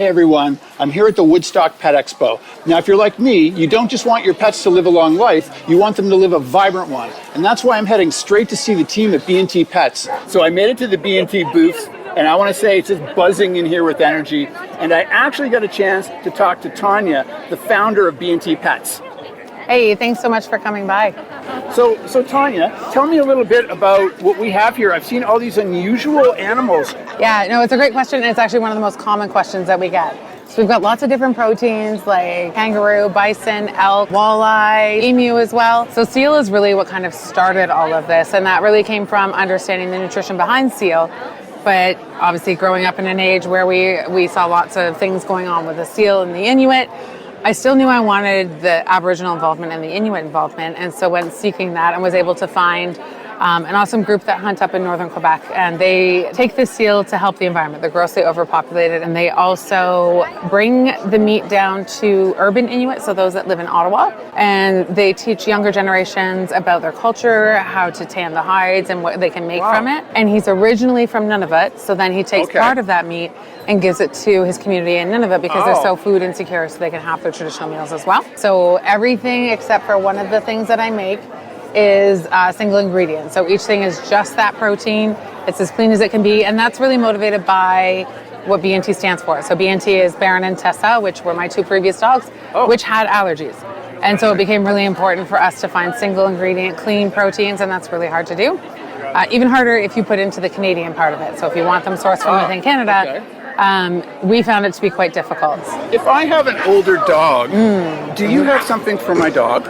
Hey everyone, I'm here at the Woodstock Pet Expo. Now if you're like me, you don't just want your pets to live a long life, you want them to live a vibrant one. And that's why I'm heading straight to see the team at B&T Pets. So I made it to the B&T booth, and I want to say it's just buzzing in here with energy. And I actually got a chance to talk to Tonya, the founder of B&T Pets. Hey, thanks so much for coming by. So Tonya, tell me a little bit about what we have here. I've seen all these unusual animals. Yeah, no, it's a great question. It's actually one of the most common questions that we get. So we've got lots of different proteins like kangaroo, bison, elk, walleye, emu as well. So seal is really what kind of started all of this, and that really came from understanding the nutrition behind seal. But obviously growing up in an age where we saw lots of things going on with the seal and the Inuit, I still knew I wanted the Aboriginal involvement and the Inuit involvement, and so went seeking that and was able to find an awesome group that hunt up in Northern Quebec, and they take the seal to help the environment. They're grossly overpopulated, and they also bring the meat down to urban Inuit, so those that live in Ottawa, and they teach younger generations about their culture, how to tan the hides and what they can make from it. And he's originally from Nunavut, so then he takes part of that meat and gives it to his community in Nunavut because they're so food insecure, so they can have their traditional meals as well. So everything except for one of the things that I make is a single ingredient. So each thing is just that protein. It's as clean as it can be, and that's really motivated by what B&T stands for. So B&T is Baron and Tessa, which were my two previous dogs, which had allergies. And so it became really important for us to find single ingredient, clean proteins, and that's really hard to do. Even harder if you put into the Canadian part of it. So if you want them sourced from within Canada, we found it to be quite difficult. If I have an older dog, do you have something for my dog?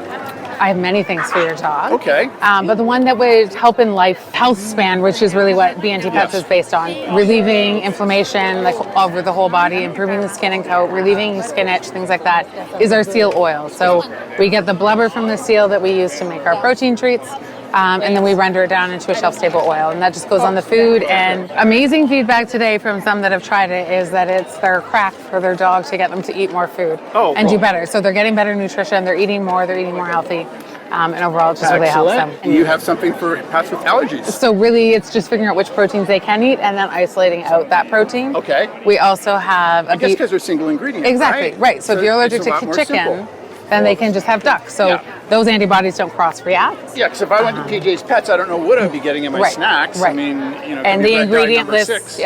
I have many things for your dog. Okay. But the one that would help in life, healthspan, which is really what B&T Pets is based on, relieving inflammation like over the whole body, improving the skin and coat, relieving skin itch, things like that, is our seal oil. So we get the blubber from the seal that we use to make our protein treats. And then we render it down into a shelf-stable oil, and that just goes on the food. And amazing feedback today from some that have tried it is that it's their crack for their dog to get them to eat more food and do better. So they're getting better nutrition, they're eating more healthy, and overall it just really helps them. Do you have something for pets with allergies? So really it's just figuring out which proteins they can eat and then isolating out that protein. Okay. We also have I guess because they're single ingredient. Exactly, right. So if you're allergic to chicken, then they can just have duck. So those antibodies don't cross-react. Yeah, because if I went to PJ's Pets, I don't know what I'd be getting in my snacks. Right. I mean, and the ingredient list,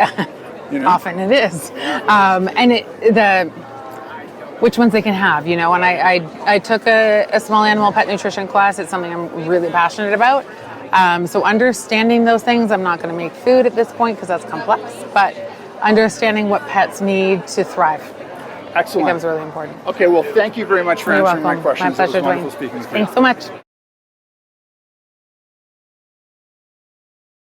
often it is. And which ones they can have, and I took a small animal pet nutrition class. It's something I'm really passionate about. So understanding those things, I'm not going to make food at this point because that's complex, but understanding what pets need to thrive. Excellent. Becomes really important. Okay, well, thank you very much for answering my questions. My pleasure, It was wonderful Dwayne. speaking with you. Thanks so much.